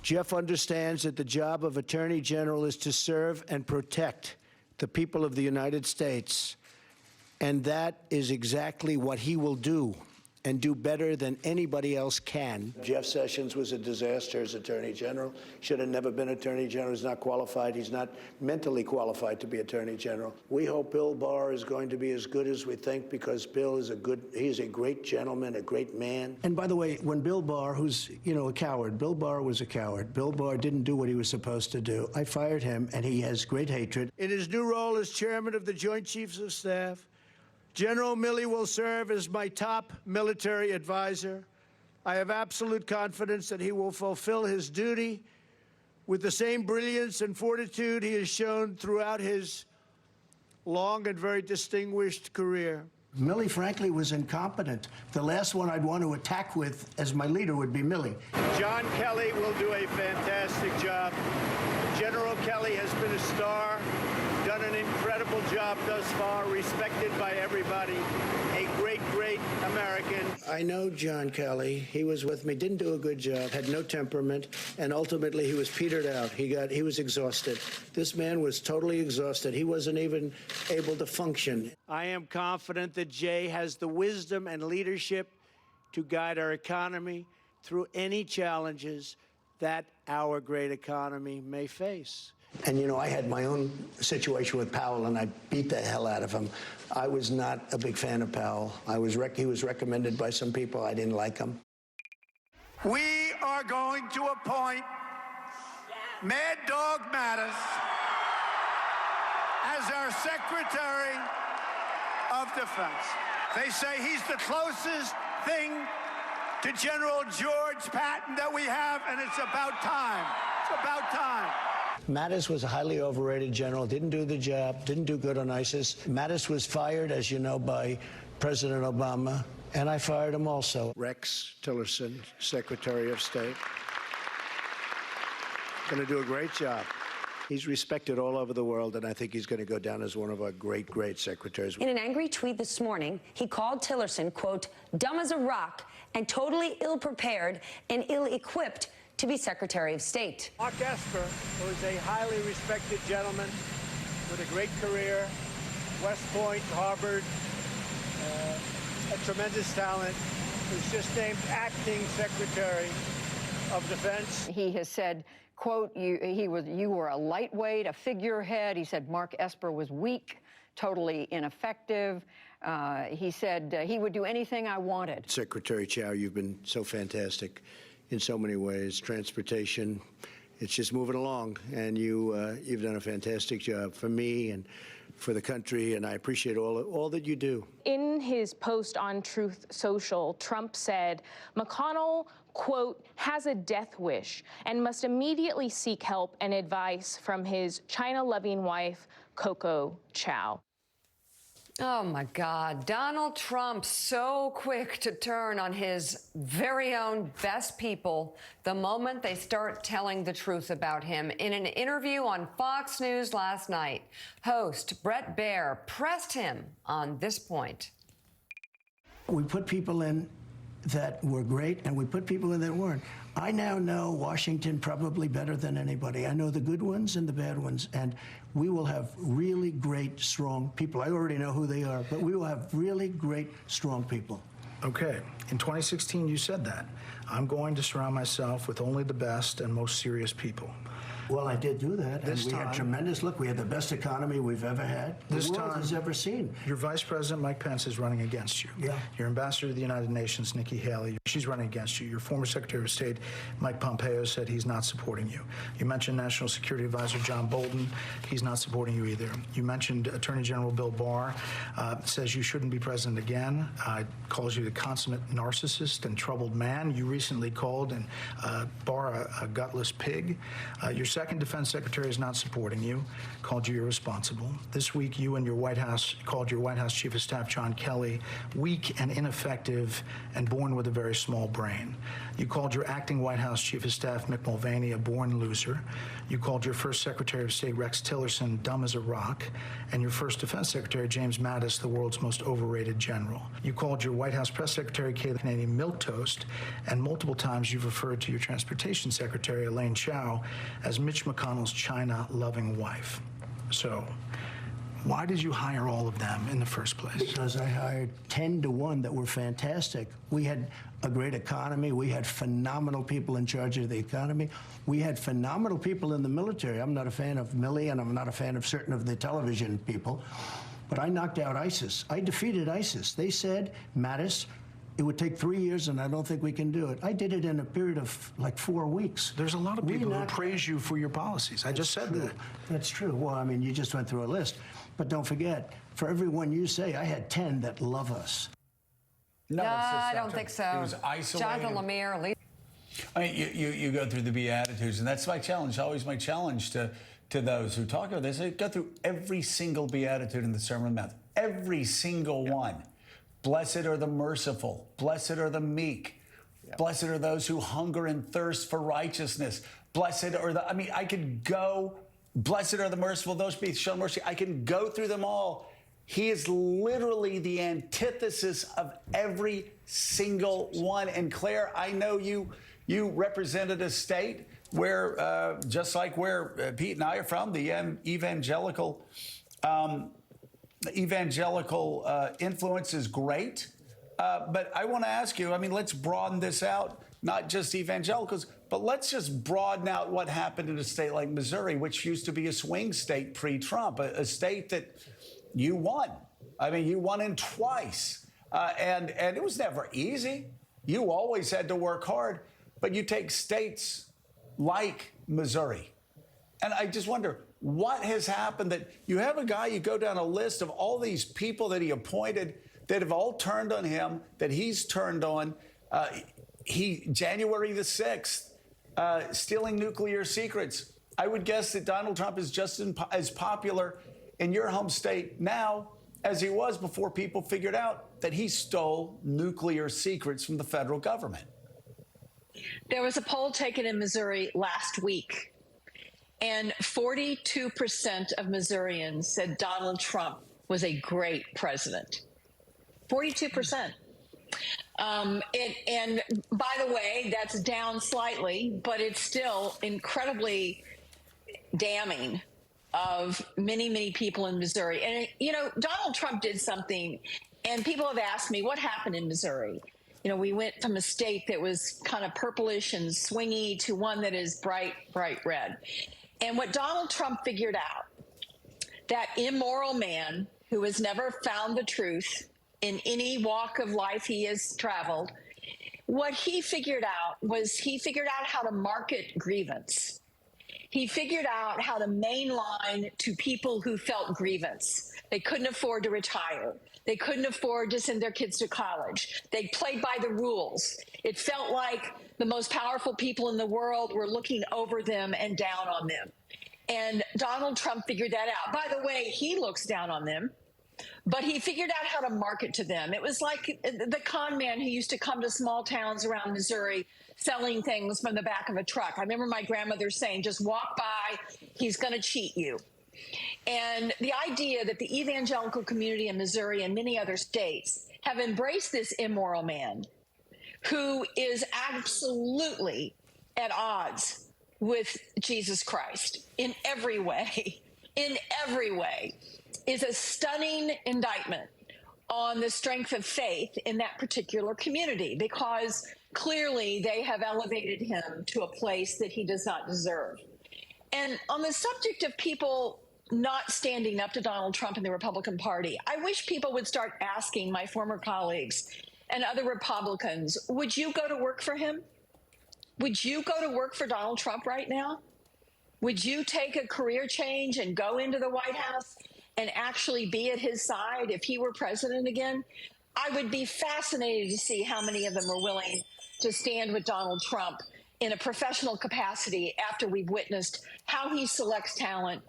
Jeff understands that the job of Attorney General is to serve and protect the people of the United States, and that is exactly what he will do, and do better than anybody else can. Jeff Sessions was a disaster as Attorney General. Should have never been Attorney General. He's not qualified. He's not mentally qualified to be Attorney General. We hope Bill Barr is going to be as good as we think, because Bill is he's a great gentleman, a great man. And by the way, when Bill Barr, who's, a coward, Bill Barr was a coward. Bill Barr didn't do what he was supposed to do. I fired him, and he has great hatred. In his new role as chairman of the Joint Chiefs of Staff, General Milley will serve as my top military advisor. I have absolute confidence that he will fulfill his duty with the same brilliance and fortitude he has shown throughout his long and very distinguished career. Milley, frankly, was incompetent. The last one I'd want to attack with as my leader would be Milley. John Kelly will do a fantastic job. General Kelly has been a star, done an incredible job thus far, respected by everybody, a great, great American. I know John Kelly. He was with me, didn't do a good job, had no temperament, and ultimately he was petered out. He was exhausted. This man was totally exhausted. He wasn't even able to function. I am confident that Jay has the wisdom and leadership to guide our economy through any challenges that our great economy may face. And, I had my own situation with Powell, and I beat the hell out of him. I was not a big fan of Powell. He was recommended by some people. I didn't like him. We are going to appoint Mad Dog Mattis as our Secretary of Defense. They say he's the closest thing to General George Patton that we have, and it's about time. It's about time. Mattis was a highly overrated general, didn't do the job, didn't do good on ISIS. Mattis was fired, as you know, by President Obama, and I fired him also. Rex Tillerson, Secretary of State. Going to do a great job. He's respected all over the world, and I think he's going to go down as one of our great, great secretaries. In an angry tweet this morning, he called Tillerson, quote, dumb as a rock and totally ill-prepared and ill-equipped to be Secretary of State. Mark Esper, who is a highly respected gentleman with a great career, West Point, Harvard, a tremendous talent, who's just named acting Secretary of Defense. He has said, quote, you were a lightweight, a figurehead. He said Mark Esper was weak, totally ineffective. He said he would do anything I wanted. Secretary Chow, you've been so fantastic in so many ways. Transportation, it's just moving along, and you've done a fantastic job for me and for the country, and I appreciate all that you do. In his post on Truth Social, Trump said McConnell, quote, has a death wish and must immediately seek help and advice from his China-loving wife, Coco Chow. Oh, my God. Donald Trump, so quick to turn on his very own best people the moment they start telling the truth about him. In an interview on Fox News last night, host Bret Baier pressed him on this point. We put people in that were great, and we put people in that weren't. I now know Washington probably better than anybody. I know the good ones and the bad ones, and we will have really great, strong people. I already know who they are, but we will have really great, strong people. Okay. In 2016, you said that. I'm going to surround myself with only the best and most serious people. Well, I did do that, and we had tremendous, look, we had the best economy we've ever had, the world has ever seen. Your Vice President, Mike Pence, is running against you. Yeah. Your Ambassador to the United Nations, Nikki Haley, she's running against you. Your former Secretary of State, Mike Pompeo, said he's not supporting you. You mentioned National Security Advisor John Bolton. He's not supporting you either. You mentioned Attorney General Bill Barr, says you shouldn't be president again, calls you the consummate narcissist and troubled man. You recently called Barr a gutless pig. Your second defense secretary is not supporting you, called you irresponsible. This week, you and your White House called your White House Chief of Staff, John Kelly, weak and ineffective and born with a very small brain. You called your acting White House Chief of Staff, Mick Mulvaney, a born loser. You called your first Secretary of State, Rex Tillerson, dumb as a rock, and your first Defense Secretary, James Mattis, the world's most overrated general. You called your White House Press Secretary, Kayleigh Canadian, milquetoast, and multiple times you've referred to your Transportation Secretary, Elaine Chao, as Mitch McConnell's China-loving wife. So, why did you hire all of them in the first place? Because I hired 10 to 1 that were fantastic. We had a great economy. We had phenomenal people in charge of the economy. We had phenomenal people in the military. I'm not a fan of Milley, and I'm not a fan of certain of the television people. But I knocked out ISIS. I defeated ISIS. They said, Mattis, it would take 3 years, and I don't think we can do it. I did it in a period of like 4 weeks. There's a lot of people who praise you for your policies. I just said that. That's true. Well, I mean, you just went through a list. But don't forget, for every one you say, I had 10 that love us. No, I don't think so. He was isolated. Jonathan Lemire. I mean, you go through the Beatitudes, and that's my challenge, always my challenge to those who talk about this. I go through every single Beatitude in the Sermon on the Mount, every single one. Blessed are the merciful. Blessed are the meek. Blessed are those who hunger and thirst for righteousness. Blessed are the, I mean, I could go, blessed are the merciful, those be shown mercy. I can go through them all. He is literally the antithesis of every single one. And Claire, I know you represented a state where, just like where Pete and I are from, the evangelical influence is great. But I want to ask you, I mean, let's broaden this out, not just evangelicals, but let's just broaden out what happened in a state like Missouri, which used to be a swing state pre-Trump, a state that you won. I mean, you won in twice. And it was never easy. You always had to work hard. But you take states like Missouri. And I just wonder, what has happened that you have a guy, you go down a list of all these people that he appointed that have all turned on him, that he's turned on. January the 6th, stealing nuclear secrets. I would guess that Donald Trump is just as popular in your home state now as he was before people figured out that he stole nuclear secrets from the federal government. There was a poll taken in Missouri last week, and 42% of Missourians said Donald Trump was a great president. 42%. And by the way, that's down slightly, but it's still incredibly damning of many, many people in Missouri. And, you know, Donald Trump did something, and people have asked me, what happened in Missouri? You know, we went from a state that was kind of purplish and swingy to one that is bright, bright red. And what Donald Trump figured out, that immoral man who has never found the truth in any walk of life he has traveled, what he figured out was he figured out how to market grievance. He figured out how to mainline to people who felt grievance. They couldn't afford to retire. They couldn't afford to send their kids to college. They played by the rules. It felt like the most powerful people in the world were looking over them and down on them. And Donald Trump figured that out. By the way, he looks down on them, but he figured out how to market to them. It was like the con man who used to come to small towns around Missouri selling things from the back of a truck. I remember my grandmother saying, just walk by, he's going to cheat you. And the idea that the evangelical community in Missouri and many other states have embraced this immoral man who is absolutely at odds with Jesus Christ in every way, is a stunning indictment on the strength of faith in that particular community, because clearly they have elevated him to a place that he does not deserve. And on the subject of people not standing up to Donald Trump and the Republican Party, I wish people would start asking my former colleagues and other Republicans, would you go to work for him? Would you go to work for Donald Trump right now? Would you take a career change and go into the White House and actually be at his side if he were president again? I would be fascinated to see how many of them are willing to stand with Donald Trump in a professional capacity after we've witnessed how he selects talent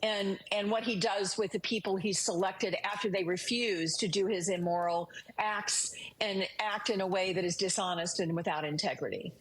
and what he does with the people he's selected after they refuse to do his immoral acts and act in a way that is dishonest and without integrity.